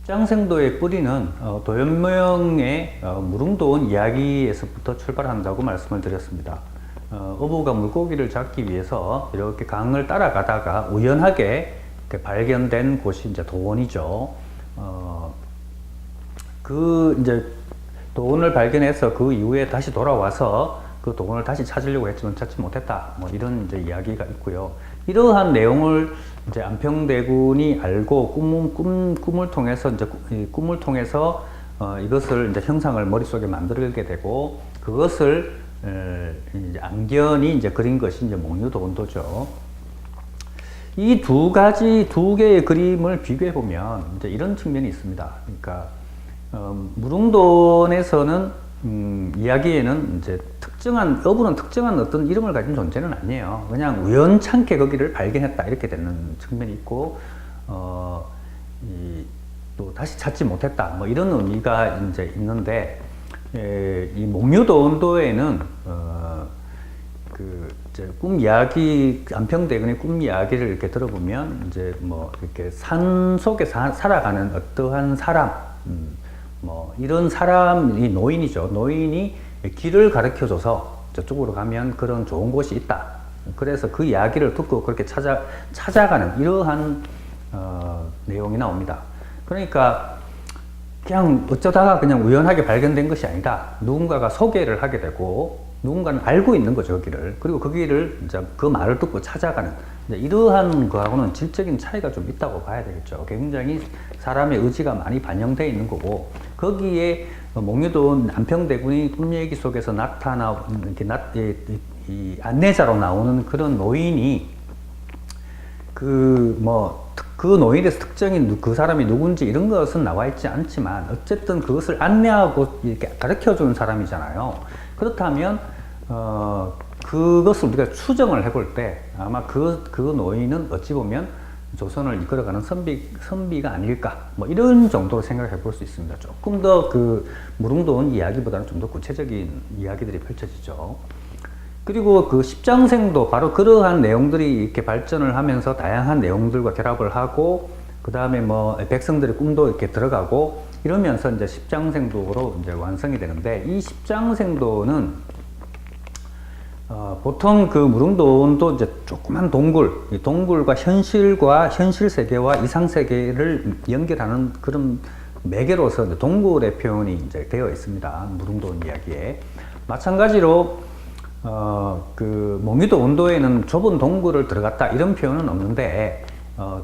십장생도의 뿌리는 도연명의 무릉도원 이야기에서부터 출발한다고 말씀을 드렸습니다. 어부가 물고기를 잡기 위해서 이렇게 강을 따라가다가 우연하게 발견된 곳이 이제 도원이죠. 이제 도원을 발견해서 그 이후에 다시 돌아와서 그 도원을 다시 찾으려고 했지만 찾지 못했다. 뭐 이런 이제 이야기가 있고요. 이러한 내용을 이제 안평대군이 알고 꿈을 통해서 이것을 이제 형상을 머릿속에 만들게 되고 그것을 이제 암견이 이제 그린 것이 이제 목류도원도죠. 이 두 개의 그림을 비교해 보면 이제 이런 측면이 있습니다. 그러니까 무릉도원에서는 이야기에는 이제 어부는 특정한 어떤 이름을 가진 존재는 아니에요. 그냥 우연찮게 거기를 발견했다 이렇게 되는 측면이 있고, 또 다시 찾지 못했다 뭐 이런 의미가 이제 있는데, 이 목류도원도에는 이제 꿈 이야기, 안평대군의 꿈 이야기를 이렇게 들어보면 이제 뭐 이렇게 산 속에 살아가는 어떠한 사람, 뭐 이런 사람이 노인이죠. 노인이 길을 가르쳐줘서 저쪽으로 가면 그런 좋은 곳이 있다. 그래서 그 이야기를 듣고 그렇게 찾아가는 이러한 내용이 나옵니다. 그러니까 그냥 어쩌다가 그냥 우연하게 발견된 것이 아니라 누군가가 소개를 하게 되고 누군가는 알고 있는 거죠, 그 길을. 그리고 그 길을 이제 그 말을 듣고 찾아가는 이러한 거하고는 질적인 차이가 좀 있다고 봐야 되겠죠. 굉장히 사람의 의지가 많이 반영되어 있는 거고, 거기에 목류도원 안평대군이 꿈 얘기 속에서 이 안내자로 나오는 그런 노인이 그 노인에서 특정인 그 사람이 누군지 이런 것은 나와 있지 않지만 어쨌든 그것을 안내하고 이렇게 가르쳐 주는 사람이잖아요. 그렇다면 그것을 우리가 추정을 해볼 때 아마 그 노인은 어찌 보면 조선을 이끌어가는 선비가 아닐까 뭐 이런 정도로 생각해 볼 수 있습니다. 조금 더 그 무릉도원 이야기보다는 좀 더 구체적인 이야기들이 펼쳐지죠. 그리고 그 십장생도 바로 그러한 내용들이 이렇게 발전을 하면서 다양한 내용들과 결합을 하고 그 다음에 뭐 백성들의 꿈도 이렇게 들어가고 이러면서 이제 십장생도로 이제 완성이 되는데, 이 십장생도는 보통 그 무릉도원도 이제 조그만 동굴과 현실 세계와 이상 세계를 연결하는 그런 매개로서 이제 동굴의 표현이 이제 되어 있습니다. 무릉도원 이야기에. 마찬가지로 그 목류도원도에는 좁은 동굴을 들어갔다 이런 표현은 없는데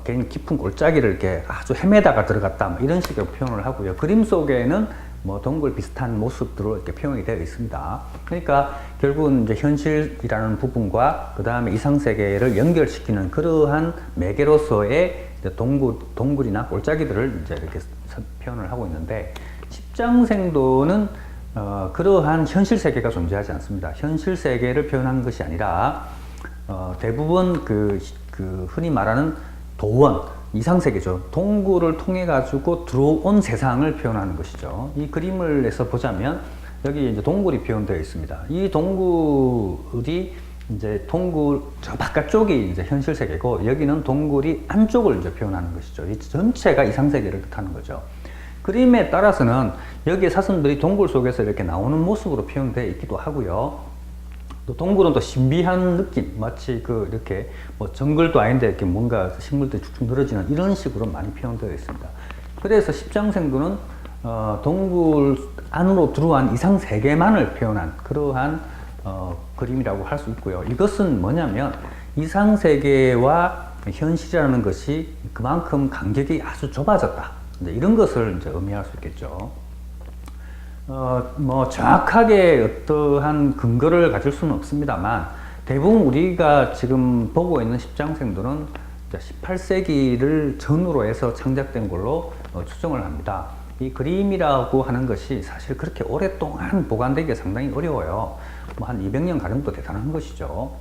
괜히 깊은 골짜기를 이렇게 아주 헤매다가 들어갔다 뭐 이런 식으로 표현을 하고요. 그림 속에는 뭐 동굴 비슷한 모습들로 이렇게 표현이 되어 있습니다. 그러니까 결국은 이제 현실이라는 부분과 그 다음에 이상 세계를 연결시키는 그러한 매개로서의 동굴이나 골짜기들을 이제 이렇게 표현을 하고 있는데, 십장생도는 그러한 현실 세계가 존재하지 않습니다. 현실 세계를 표현하는 것이 아니라 대부분 그 흔히 말하는 도원, 이상세계죠. 동굴을 통해 가지고 들어온 세상을 표현하는 것이죠. 이 그림을 해서 보자면 여기 이제 동굴이 표현되어 있습니다. 이 동굴이 이제 동굴 저 바깥쪽이 이제 현실 세계고 여기는 동굴이 안쪽을 이제 표현하는 것이죠. 이 전체가 이상 세계를 뜻하는 거죠. 그림에 따라서는 여기에 사슴들이 동굴 속에서 이렇게 나오는 모습으로 표현되어 있기도 하고요. 또 동굴은 또 신비한 느낌, 마치 이렇게 뭐 정글도 아닌데 이렇게 뭔가 식물들이 쭉쭉 늘어지는 이런 식으로 많이 표현되어 있습니다. 그래서 십장생도는 동굴 안으로 들어간 이상 세계만을 표현한 그러한 그림이라고 할 수 있고요. 이것은 뭐냐면 이상 세계와 현실이라는 것이 그만큼 간격이 아주 좁아졌다. 이런 것을 이제 의미할 수 있겠죠. 뭐 정확하게 어떠한 근거를 가질 수는 없습니다만 대부분 우리가 지금 보고 있는 십장생도는 18세기를 전후로 해서 창작된 걸로 추정을 합니다. 이 그림이라고 하는 것이 사실 그렇게 오랫동안 보관되기가 상당히 어려워요. 뭐 한 200년 가량도 대단한 것이죠.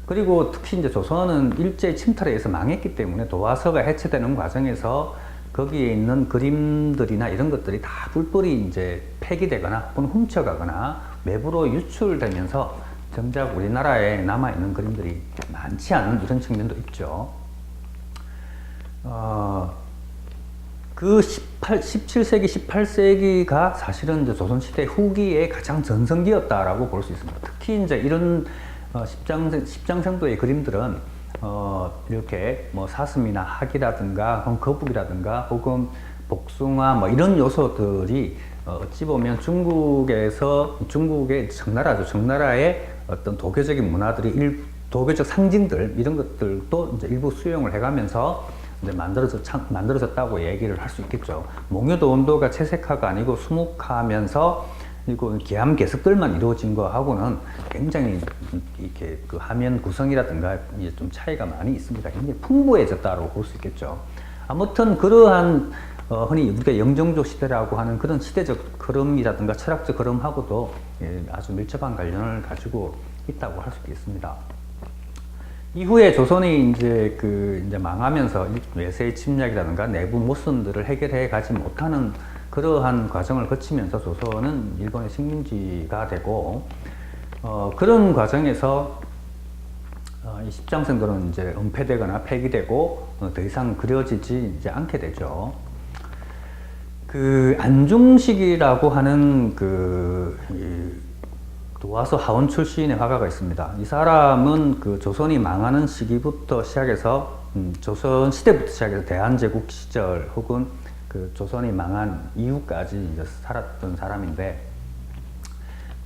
그리고 특히 이제 조선은 일제 침탈에 의해서 망했기 때문에 도화서가 해체되는 과정에서 거기에 있는 그림들이나 이런 것들이 다 뿔뿔이 이제 폐기되거나 혹은 훔쳐가거나 외부로 유출되면서 정작 우리나라에 남아있는 그림들이 많지 않은 이런 측면도 있죠. 그 17세기, 18세기가 사실은 이제 조선시대 후기에 가장 전성기였다라고 볼 수 있습니다. 특히 이제 이런 십장생도의 그림들은 이렇게 뭐 사슴이나 학이라든가 혹은 거북이라든가 혹은 복숭아 뭐 이런 요소들이 어찌 보면 중국의 청나라죠. 청나라의 어떤 도교적인 문화들이 도교적 상징들 이런 것들도 이제 일부 수용을 해가면서 이제 만들어졌다고 얘기를 할 수 있겠죠. 몽유도 온도가 채색화가 아니고 수묵화하면서 그리고 계암계석들만 이루어진 거하고는 굉장히 이렇게 그 화면 구성이라든가 이제 좀 차이가 많이 있습니다. 굉장히 풍부해졌다고 볼 수 있겠죠. 아무튼 그러한 흔히 우리가 영종조 시대라고 하는 그런 시대적 흐름이라든가 철학적 흐름하고도 아주 밀접한 관련을 가지고 있다고 할 수 있겠습니다. 이후에 조선이 이제 망하면서 외세의 침략이라든가 내부 모순들을 해결해 가지 못하는 그러한 과정을 거치면서 조선은 일본의 식민지가 되고, 그런 과정에서 이 십장생도는 이제 은폐되거나 폐기되고 더 이상 그려지지 이제 않게 되죠. 그 안중식이라고 하는 도화서 하원 출신의 화가가 있습니다. 이 사람은 그 조선이 망하는 시기부터 시작해서 조선 시대부터 시작해서 대한제국 시절 혹은 그 조선이 망한 이후까지 이제 살았던 사람인데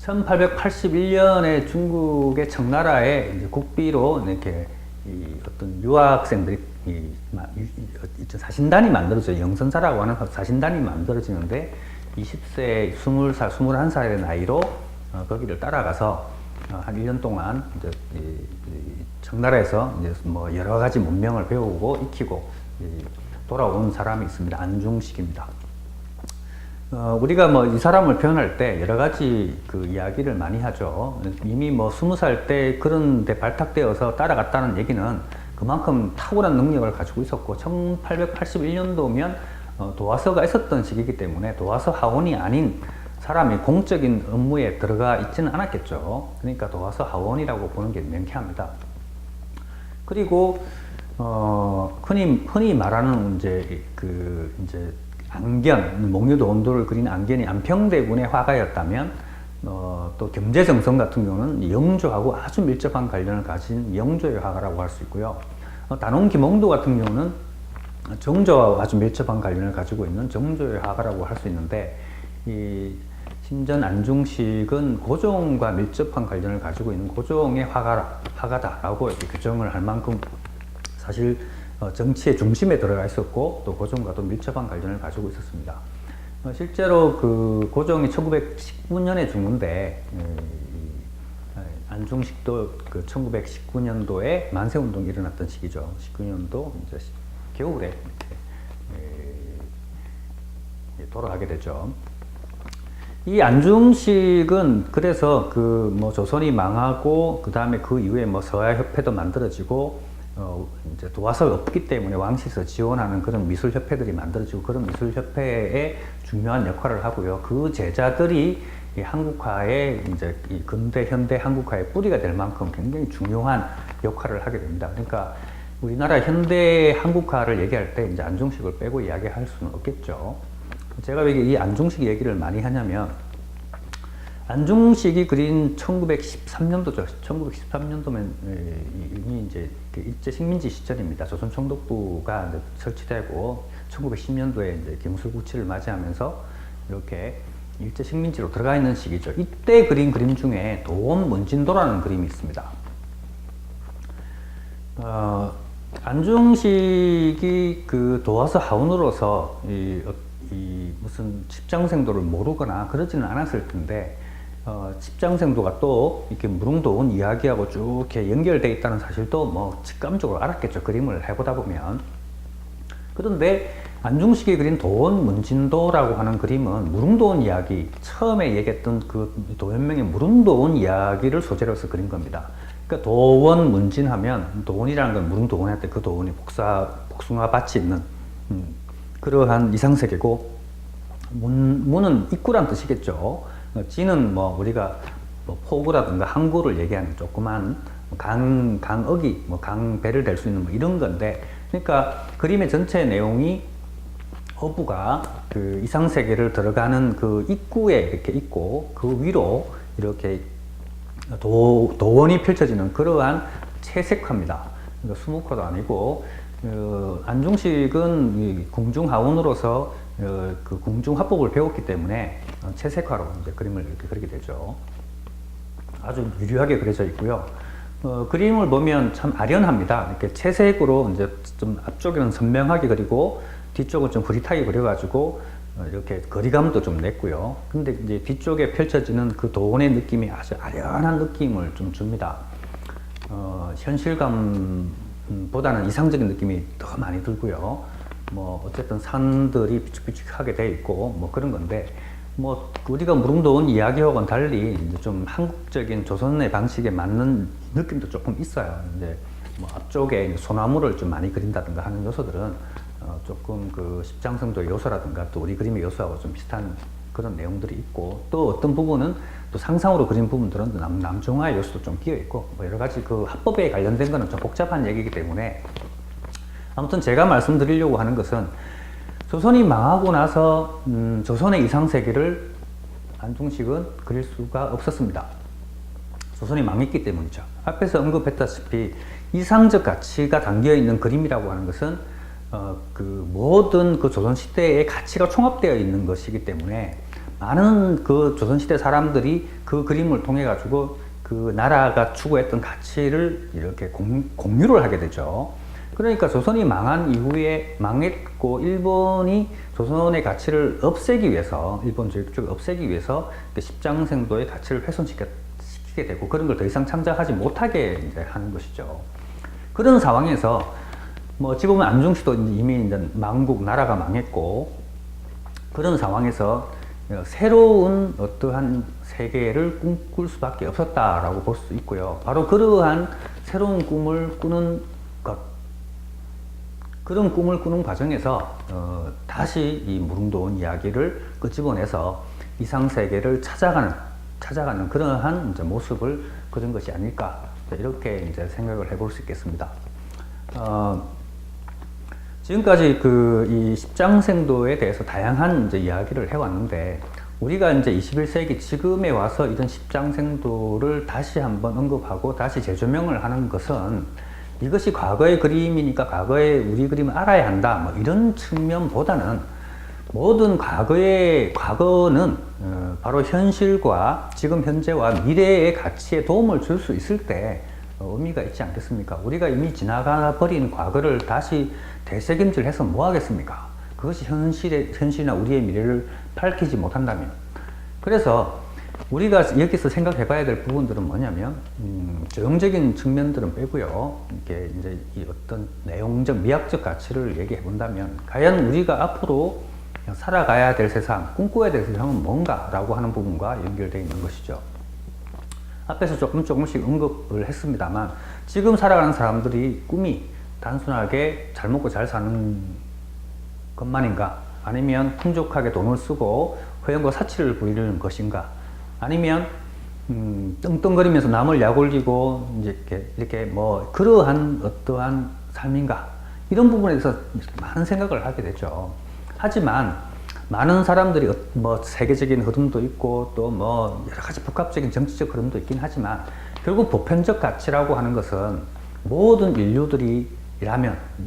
1881년에 중국의 청나라에 이제 국비로 이렇게 어떤 유학생들이 사신단이 만들어져요. 영선사라고 하는 사신단이 만들어지는데 20세, 20살, 21살의 나이로 거기를 따라가서 한 1년 동안 이제 청나라에서 이제 뭐 여러 가지 문명을 배우고 익히고 돌아온 사람이 있습니다. 안중식입니다. 우리가 뭐 이 사람을 표현할 때 여러 가지 그 이야기를 많이 하죠. 이미 뭐 20살 때 그런 데 발탁되어서 따라갔다는 얘기는 그만큼 탁월한 능력을 가지고 있었고 1881년도면 도화서가 있었던 시기이기 때문에 도화서 하원이 아닌 사람이 공적인 업무에 들어가 있지는 않았겠죠. 그러니까 도화서 하원이라고 보는 게 명쾌합니다. 그리고 흔히 말하는 이제 안견, 몽유도 온도를 그린 안견이 안평대군의 화가였다면 또 겸재정성 같은 경우는 영조하고 아주 밀접한 관련을 가진 영조의 화가라고 할 수 있고요. 단원기몽도 같은 경우는 정조와 아주 밀접한 관련을 가지고 있는 정조의 화가라고 할 수 있는데 이 신전 안중식은 고종과 밀접한 관련을 가지고 있는 고종의 화가다라고 이렇게 규정을 할 만큼 사실 정치의 중심에 들어가 있었고 또 고종과도 밀접한 관련을 가지고 있었습니다. 실제로 그 고종이 1919년에 죽는데 안중식도 그 1919년도에 만세운동이 일어났던 시기죠. 19년도 이제 겨울에 돌아가게 되죠. 이 안중식은 그래서 그 뭐 조선이 망하고 그 다음에 그 이후에 뭐 서야협회도 만들어지고 이제 도화서가 없기 때문에 왕실에서 지원하는 그런 미술협회들이 만들어지고 그런 미술협회에 중요한 역할을 하고요. 그 제자들이 이 한국화의 이제 이 근대 현대 한국화의 뿌리가 될 만큼 굉장히 중요한 역할을 하게 됩니다. 그러니까 우리나라 현대 한국화를 얘기할 때 이제 안중식을 빼고 이야기할 수는 없겠죠. 제가 왜 이 안중식 얘기를 많이 하냐면 안중식이 그린 1913년도죠. 1913년도면 이미 이제 일제 식민지 시절입니다. 조선 총독부가 이제 설치되고 1910년도에 이제 경술국치를 맞이하면서 이렇게 일제 식민지로 들어가 있는 시기죠. 이때 그린 그림 중에 도원 문진도라는 그림이 있습니다. 안중식이 그 도화서 하원으로서 무슨 십장생도를 모르거나 그러지는 않았을 텐데 십장생도가 또 이렇게 무릉도원 이야기하고 쭉 이렇게 연결되어 있다는 사실도 뭐 직감적으로 알았겠죠. 그림을 해보다 보면. 그런데 안중식이 그린 도원 문진도라고 하는 그림은 무릉도원 이야기, 처음에 얘기했던 그 도연명의 무릉도원 이야기를 소재로 해서 그린 겁니다. 그러니까 도원 문진하면 도원이라는 건 무릉도원할 때 그 도원이 복숭아 밭이 있는 그러한 이상세계고 문은 입구란 뜻이겠죠. 진은 뭐 우리가 뭐 포구라든가 항구를 얘기하는 조그만 강어기, 뭐 강배를 댈 수 있는 뭐 이런 건데, 그러니까 그림의 전체 내용이 어부가 그 이상세계를 들어가는 그 입구에 이렇게 있고 그 위로 이렇게 도원이 펼쳐지는 그러한 채색화입니다. 그러니까 수묵화도 아니고 안중식은 이 궁중하원으로서 그 궁중화법을 배웠기 때문에 채색화로 이제 그림을 이렇게 그리게 되죠. 아주 유려하게 그려져 있고요. 그림을 보면 참 아련합니다. 이렇게 채색으로 이제 좀 앞쪽에는 선명하게 그리고 뒤쪽은 좀 흐릿하게 그려가지고 이렇게 거리감도 좀 냈고요. 근데 이제 뒤쪽에 펼쳐지는 그 도원의 느낌이 아주 아련한 느낌을 좀 줍니다. 현실감보다는 이상적인 느낌이 더 많이 들고요. 뭐 어쨌든 산들이 비축비축하게 돼 있고 뭐 그런 건데, 뭐 우리가 무릉도원 이야기하고는 달리 이제 좀 한국적인 조선의 방식에 맞는 느낌도 조금 있어요. 이제 뭐 앞쪽에 이제 소나무를 좀 많이 그린다든가 하는 요소들은 조금 그 십장성도의 요소라든가 또 우리 그림의 요소하고 좀 비슷한 그런 내용들이 있고, 또 어떤 부분은 또 상상으로 그린 부분들은 남종화의 요소도 좀 끼어 있고, 뭐 여러 가지 그 합법에 관련된 거는 좀 복잡한 얘기이기 때문에, 아무튼 제가 말씀드리려고 하는 것은 조선이 망하고 나서 조선의 이상세계를 안중식은 그릴 수가 없었습니다. 조선이 망했기 때문이죠. 앞에서 언급했다시피 이상적 가치가 담겨 있는 그림이라고 하는 것은 그 모든 그 조선시대의 가치가 총합되어 있는 것이기 때문에 많은 그 조선시대 사람들이 그 그림을 통해 가지고 그 나라가 추구했던 가치를 이렇게 공유를 하게 되죠. 그러니까 조선이 망한 이후에 망했고 일본이 조선의 가치를 없애기 위해서, 일본 제국 쪽을 없애기 위해서 그 십장생도의 가치를 훼손시키게 되고 그런 걸 더 이상 창작하지 못하게 이제 하는 것이죠. 그런 상황에서 뭐 어찌 보면 안중시도 이미 이제 망국 나라가 망했고, 그런 상황에서 새로운 어떠한 세계를 꿈꿀 수밖에 없었다라고 볼 수 있고요. 바로 그러한 새로운 꿈을 꾸는 것, 그런 꿈을 꾸는 과정에서 다시 이 무릉도원 이야기를 끄집어내서 이상세계를 찾아가는 그러한 이제 모습을 그린 것이 아닐까, 이렇게 이제 생각을 해볼 수 있겠습니다. 지금까지 이 십장생도에 대해서 다양한 이제 이야기를 해왔는데, 우리가 이제 21세기 지금에 와서 이런 십장생도를 다시 한번 언급하고 다시 재조명을 하는 것은 이것이 과거의 그림이니까 과거의 우리 그림을 알아야 한다, 뭐 이런 측면보다는 모든 과거는 바로 현실과 지금 현재와 미래의 가치에 도움을 줄 수 있을 때 의미가 있지 않겠습니까? 우리가 이미 지나가 버린 과거를 다시 되새김질해서 뭐 하겠습니까? 그것이 현실이나 우리의 미래를 밝히지 못한다면. 그래서 우리가 여기서 생각해 봐야 될 부분들은 뭐냐면, 조형적인 측면들은 빼고요. 이게 이제 이 어떤 내용적, 미학적 가치를 얘기해 본다면, 과연 우리가 앞으로 살아가야 될 세상, 꿈꿔야 될 세상은 뭔가라고 하는 부분과 연결되어 있는 것이죠. 앞에서 조금씩 언급을 했습니다만, 지금 살아가는 사람들이 꿈이 단순하게 잘 먹고 잘 사는 것만인가? 아니면 풍족하게 돈을 쓰고 회원과 사치를 부리는 것인가? 아니면 떵떵거리면서 남을 약올리고 이렇게 뭐 그러한 어떠한 삶인가? 이런 부분에 대해서 많은 생각을 하게 되죠. 하지만 많은 사람들이 뭐 세계적인 흐름도 있고 또 뭐 여러 가지 복합적인 정치적 흐름도 있긴 하지만, 결국 보편적 가치라고 하는 것은 모든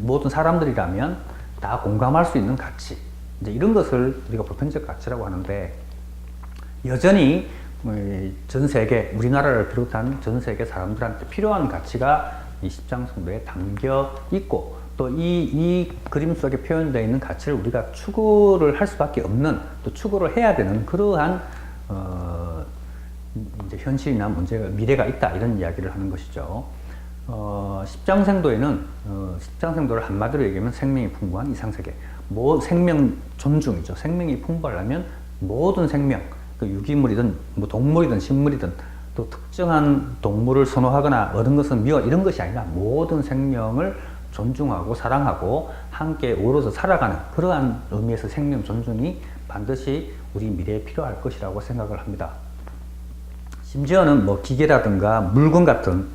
모든 사람들이라면 다 공감할 수 있는 가치, 이제 이런 것을 우리가 보편적 가치라고 하는데, 여전히 전 세계, 우리나라를 비롯한 전 세계 사람들한테 필요한 가치가 이 십장생도에 담겨 있고, 또 이 그림 속에 표현되어 있는 가치를 우리가 추구를 할 수밖에 없는, 또 추구를 해야 되는 그러한 이제 현실이나 미래가 있다, 이런 이야기를 하는 것이죠. 십장생도에는 십장생도를 한마디로 얘기하면 생명이 풍부한 이상세계, 생명 존중이죠. 생명이 풍부하려면 모든 생명, 그 유기물이든 뭐 동물이든 식물이든, 또 특정한 동물을 선호하거나 어떤 것은 미워, 이런 것이 아니라 모든 생명을 존중하고 사랑하고 함께 어우러져 살아가는 그러한 의미에서 생명 존중이 반드시 우리 미래에 필요할 것이라고 생각을 합니다. 심지어는 뭐 기계라든가 물건 같은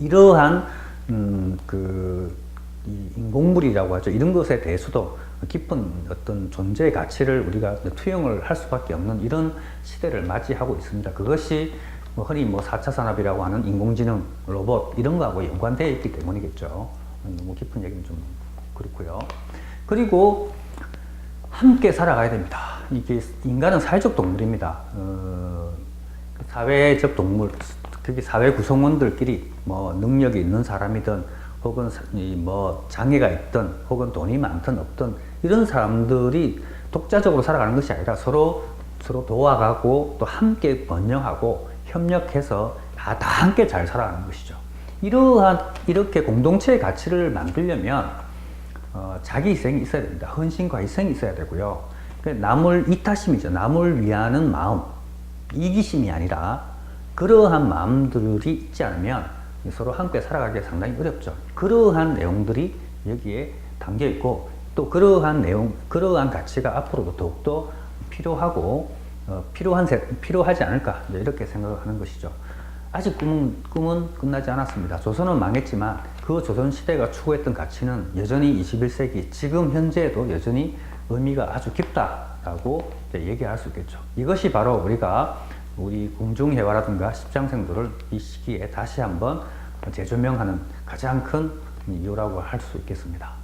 이러한 그 이 인공물이라고 하죠. 이런 것에 대해서도 깊은 어떤 존재의 가치를 우리가 투영을 할 수밖에 없는 이런 시대를 맞이하고 있습니다. 그것이 흔히 4차 산업이라고 하는 인공지능, 로봇 이런 거하고 연관되어 있기 때문이겠죠. 너무 깊은 얘기는 좀 그렇고요. 그리고 함께 살아가야 됩니다. 이게 인간은 사회적 동물입니다. 사회적 동물, 특히 사회 구성원들끼리 능력이 있는 사람이든 혹은 장애가 있든 혹은 돈이 많든 없든 이런 사람들이 독자적으로 살아가는 것이 아니라 서로 도와가고 또 함께 번영하고 협력해서 다 함께 잘 살아가는 것이죠. 이렇게 공동체의 가치를 만들려면 자기 희생이 있어야 됩니다. 헌신과 희생이 있어야 되고요. 남을 이타심이죠. 남을 위하는 마음, 이기심이 아니라 그러한 마음들이 있지 않으면 서로 함께 살아가기 상당히 어렵죠. 그러한 내용들이 여기에 담겨 있고 또 그러한 가치가 앞으로도 더욱더 필요하고 필요하지 않을까 이렇게 생각을 하는 것이죠. 아직 꿈은 끝나지 않았습니다. 조선은 망했지만 그 조선 시대가 추구했던 가치는 여전히 21세기 지금 현재에도 여전히 의미가 아주 깊다라고 얘기할 수 있겠죠. 이것이 바로 우리 공중회화라든가 십장생도를 이 시기에 다시 한번 재조명하는 가장 큰 이유라고 할 수 있겠습니다.